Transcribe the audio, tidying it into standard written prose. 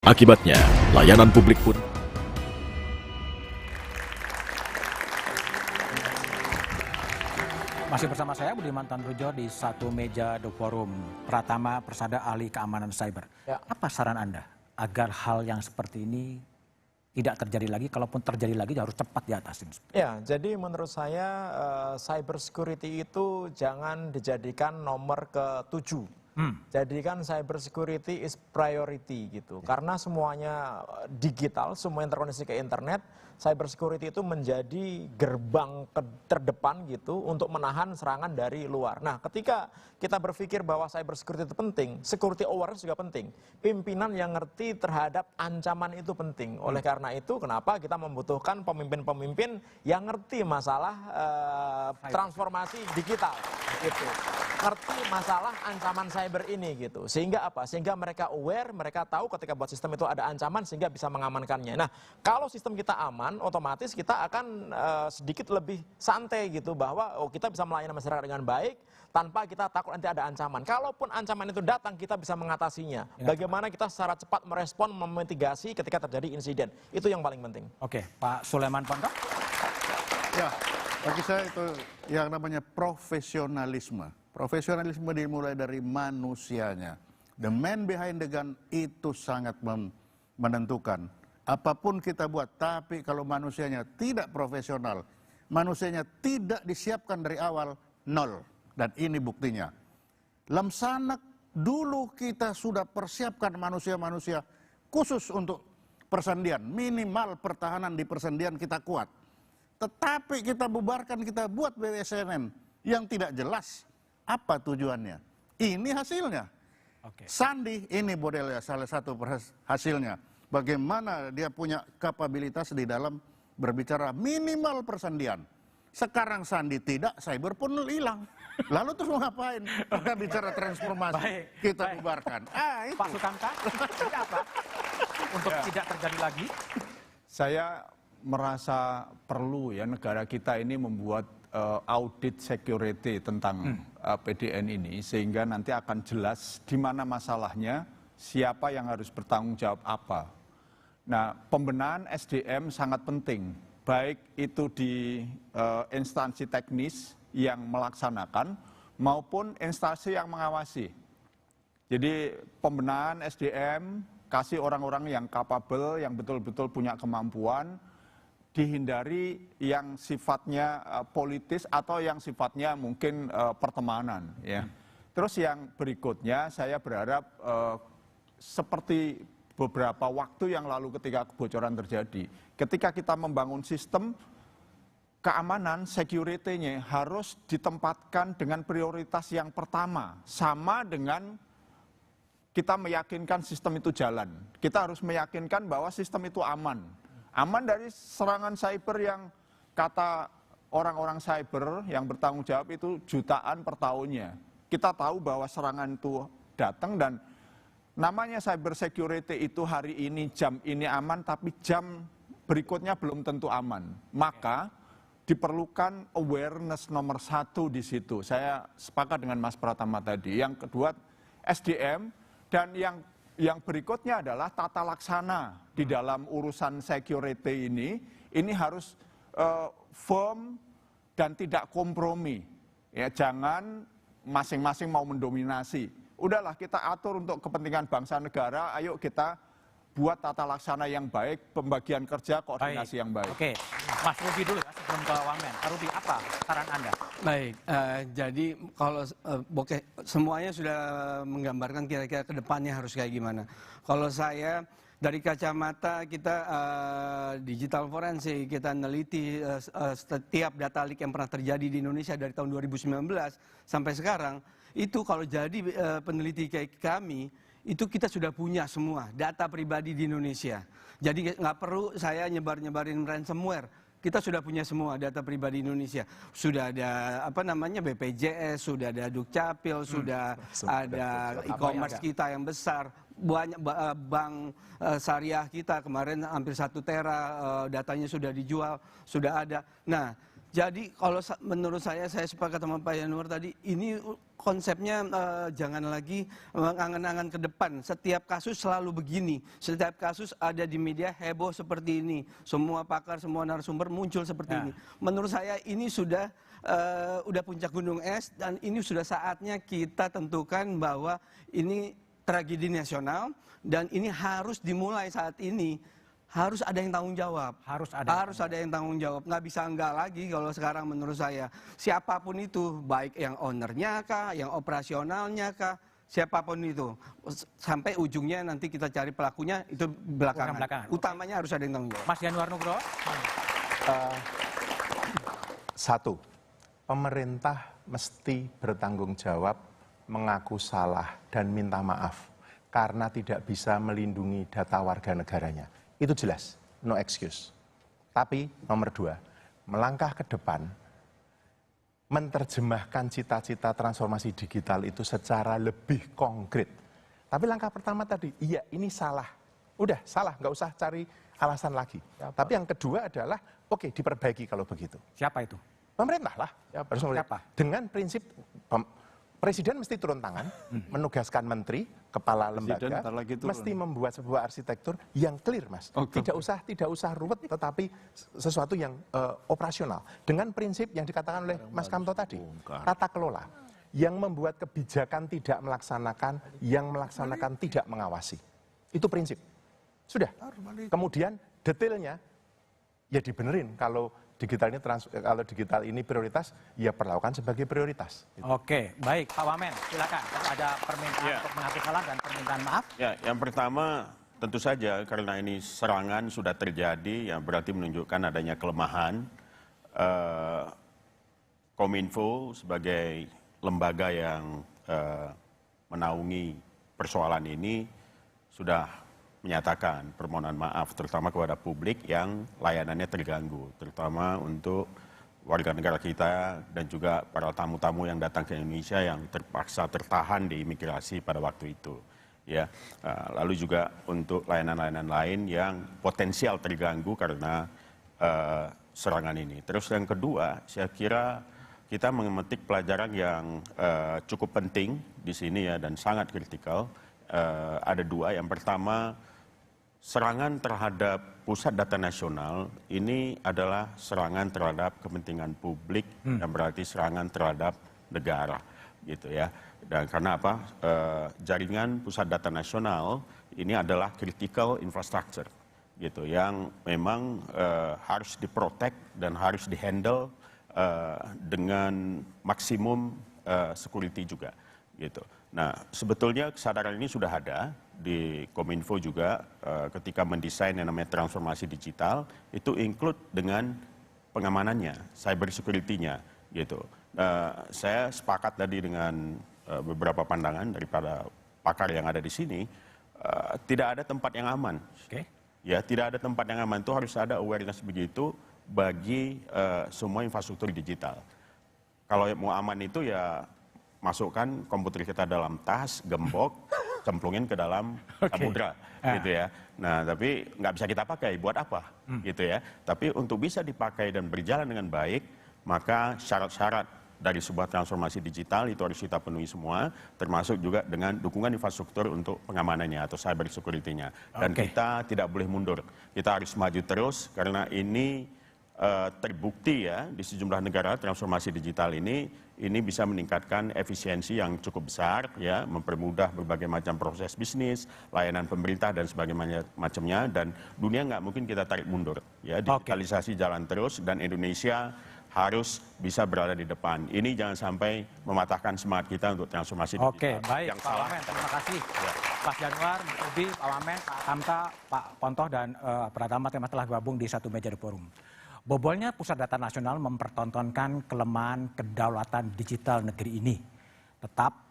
Akibatnya, layanan publik pun masih bersama saya Budiman Tanrujo di satu meja The Forum. Pratama Persada, ahli keamanan cyber. Ya. Apa saran Anda agar hal yang seperti ini tidak terjadi lagi? Kalaupun terjadi lagi harus cepat diatasin. Ya, jadi menurut saya cyber security itu jangan dijadikan nomor ke-7. Jadikan cyber security is priority gitu. Karena semuanya digital, semua yang terkoneksi ke internet, cyber security itu menjadi gerbang terdepan gitu untuk menahan serangan dari luar. Nah, ketika kita berpikir bahwa cyber security itu penting, security awareness juga penting. Pimpinan yang ngerti terhadap ancaman itu penting. Oleh karena itu, kenapa kita membutuhkan pemimpin-pemimpin yang ngerti masalah transformasi digital gitu. Ngerti masalah ancaman cyber ini gitu. Sehingga apa? Sehingga mereka aware, mereka tahu ketika buat sistem itu ada ancaman sehingga bisa mengamankannya. Nah, kalau sistem kita aman, otomatis kita akan sedikit lebih santai gitu bahwa kita bisa melayani masyarakat dengan baik tanpa kita takut nanti ada ancaman. Kalaupun ancaman itu datang, kita bisa mengatasinya. Bagaimana kita secara cepat merespon, memitigasi ketika terjadi insiden. Itu yang paling penting. Oke, Pak Sulaiman Pondok. Ya, bagi saya itu yang namanya profesionalisme. Profesionalisme dimulai dari manusianya. The man behind the gun itu sangat menentukan. Apapun kita buat, tapi kalau manusianya tidak profesional, manusianya tidak disiapkan dari awal, nol. Dan ini buktinya. Lamsanak dulu kita sudah persiapkan manusia-manusia khusus untuk persendian. Minimal pertahanan di persendian kita kuat. Tetapi kita bubarkan, kita buat BWSNM yang tidak jelas apa tujuannya. Ini hasilnya. Oke. Sandi ini modelnya salah satu hasilnya. Bagaimana dia punya kapabilitas di dalam berbicara minimal persendian. Sekarang Sandi tidak, cyber pun hilang. Lalu terus mau ngapain? Kita bicara transformasi, kita bubarkan. Itu. Pak Sukamta, ini apa? Untuk tidak terjadi lagi? Saya merasa perlu ya negara kita ini membuat audit security tentang PDN ini sehingga nanti akan jelas di mana masalahnya, siapa yang harus bertanggung jawab apa. Nah, pembenahan SDM sangat penting, baik itu di instansi teknis yang melaksanakan maupun instansi yang mengawasi. Jadi pembenahan SDM, kasih orang-orang yang capable, yang betul-betul punya kemampuan, dihindari yang sifatnya politis atau yang sifatnya mungkin pertemanan. Ya. Terus yang berikutnya saya berharap seperti beberapa waktu yang lalu ketika kebocoran terjadi, ketika kita membangun sistem keamanan, security-nya harus ditempatkan dengan prioritas yang pertama, sama dengan kita meyakinkan sistem itu jalan. Kita harus meyakinkan bahwa sistem itu aman. Aman dari serangan cyber yang kata orang-orang cyber yang bertanggung jawab itu jutaan per tahunnya. Kita tahu bahwa serangan itu datang dan namanya cyber security itu hari ini jam ini aman tapi jam berikutnya belum tentu aman. Maka diperlukan awareness nomor 1 di situ. Saya sepakat dengan Mas Pratama tadi. Yang kedua SDM dan yang berikutnya adalah tata laksana di dalam urusan security ini harus firm dan tidak kompromi. Ya, jangan masing-masing mau mendominasi. Udahlah kita atur untuk kepentingan bangsa negara, ayo kita buat tata laksana yang baik, pembagian kerja, koordinasi yang baik. Oke, Mas Ruby dulu ya sebelum ke Wamen. Pak Ruby, apa saran Anda? Baik, jadi kalau semuanya sudah menggambarkan kira-kira ke depannya harus kayak gimana. Kalau saya dari kacamata kita digital forensik, kita meneliti setiap data leak yang pernah terjadi di Indonesia dari tahun 2019 sampai sekarang, itu kalau jadi peneliti kayak kami, itu kita sudah punya semua data pribadi di Indonesia. Jadi nggak perlu saya nyebarin ransomware. Kita sudah punya semua data pribadi Indonesia. Sudah ada BPJS, sudah ada Dukcapil, sudah ada e-commerce kita yang besar, banyak bank syariah kita kemarin hampir 1 tera datanya sudah dijual, sudah ada. Nah, Jadi kalau menurut saya sepakat sama Pak Yanuar tadi, ini konsepnya jangan lagi mengangan-angan ke depan. Setiap kasus selalu begini, setiap kasus ada di media heboh seperti ini. Semua pakar, semua narasumber muncul seperti ini. Menurut saya ini sudah puncak gunung es dan ini sudah saatnya kita tentukan bahwa ini tragedi nasional dan ini harus dimulai saat ini. Harus ada yang tanggung jawab. Harus ada yang tanggung jawab. Nggak bisa enggak lagi kalau sekarang menurut saya. Siapapun itu, baik yang ownernya kah, yang operasionalnya kah, siapapun itu. Sampai ujungnya nanti kita cari pelakunya itu belakangan. Utamanya harus ada yang tanggung jawab. Mas Yanuar Nugroho? Satu, pemerintah mesti bertanggung jawab, mengaku salah dan minta maaf karena tidak bisa melindungi data warga negaranya. Itu jelas, no excuse. Tapi nomor 2, melangkah ke depan, menerjemahkan cita-cita transformasi digital itu secara lebih konkret. Tapi langkah pertama tadi, iya ini salah. Udah salah, nggak usah cari alasan lagi. Tapi yang kedua adalah, oke diperbaiki kalau begitu. Siapa itu? Pemerintah lah. Siapa? Dengan prinsip Presiden mesti turun tangan, menugaskan menteri, kepala lembaga, mesti membuat sebuah arsitektur yang clear, Mas. Tidak usah ruwet, tetapi sesuatu yang operasional. Dengan prinsip yang dikatakan oleh Mas Kamto tadi, tata kelola. Yang membuat kebijakan tidak melaksanakan, yang melaksanakan tidak mengawasi. Itu prinsip. Sudah. Kemudian detailnya, ya dibenerin kalau digital ini prioritas, ya perlakukan sebagai prioritas. Oke, baik Pak Wamen, silakan. Ada permintaan untuk mengaku salah dan permintaan maaf. Ya, yang pertama tentu saja karena ini serangan sudah terjadi, yang berarti menunjukkan adanya kelemahan. Kominfo sebagai lembaga yang menaungi persoalan ini sudah menyatakan permohonan maaf terutama kepada publik yang layanannya terganggu, terutama untuk warga negara kita dan juga para tamu-tamu yang datang ke Indonesia yang terpaksa tertahan di imigrasi pada waktu itu. Ya, lalu juga untuk layanan-layanan lain yang potensial terganggu karena serangan ini. Terus yang kedua, saya kira kita memetik pelajaran yang cukup penting di sini ya dan sangat kritikal. Ada 2. Yang pertama, serangan terhadap pusat data nasional ini adalah serangan terhadap kepentingan publik yang berarti serangan terhadap negara, gitu ya. Dan karena apa? Jaringan pusat data nasional ini adalah critical infrastructure, gitu, yang memang harus diprotek dan harus dihandle dengan maksimum security juga, gitu. Nah, sebetulnya kesadaran ini sudah ada di Kominfo juga ketika mendesain yang namanya transformasi digital, itu include dengan pengamanannya, cyber security-nya, gitu. Saya sepakat tadi dengan beberapa pandangan daripada pakar yang ada di sini, tidak ada tempat yang aman. Ya, tidak ada tempat yang aman, itu harus ada awareness begitu bagi semua infrastruktur digital. Kalau mau aman itu ya masukkan komputer kita dalam tas, gembok, cemplungin ke dalam samudra, gitu ya. Nah, tapi nggak bisa kita pakai, buat apa, gitu ya. Tapi untuk bisa dipakai dan berjalan dengan baik, maka syarat-syarat dari sebuah transformasi digital itu harus kita penuhi semua, termasuk juga dengan dukungan infrastruktur untuk pengamanannya atau cyber security-nya. Dan kita tidak boleh mundur, kita harus maju terus karena ini terbukti ya di sejumlah negara transformasi digital ini bisa meningkatkan efisiensi yang cukup besar ya, mempermudah berbagai macam proses bisnis, layanan pemerintah dan sebagainya macamnya, dan dunia nggak mungkin kita tarik mundur ya, digitalisasi jalan terus dan Indonesia harus bisa berada di depan. Ini jangan sampai mematahkan semangat kita untuk transformasi digital. Oke, baik Pak Wamen, terima kasih. Pak Yanuar, Mas Ubi, Pak Wamen, Pak Kamta, Pak Pontoh dan Pratama telah gabung di satu meja di forum. Bobolnya Pusat Data Nasional mempertontonkan kelemahan kedaulatan digital negeri ini. Tetap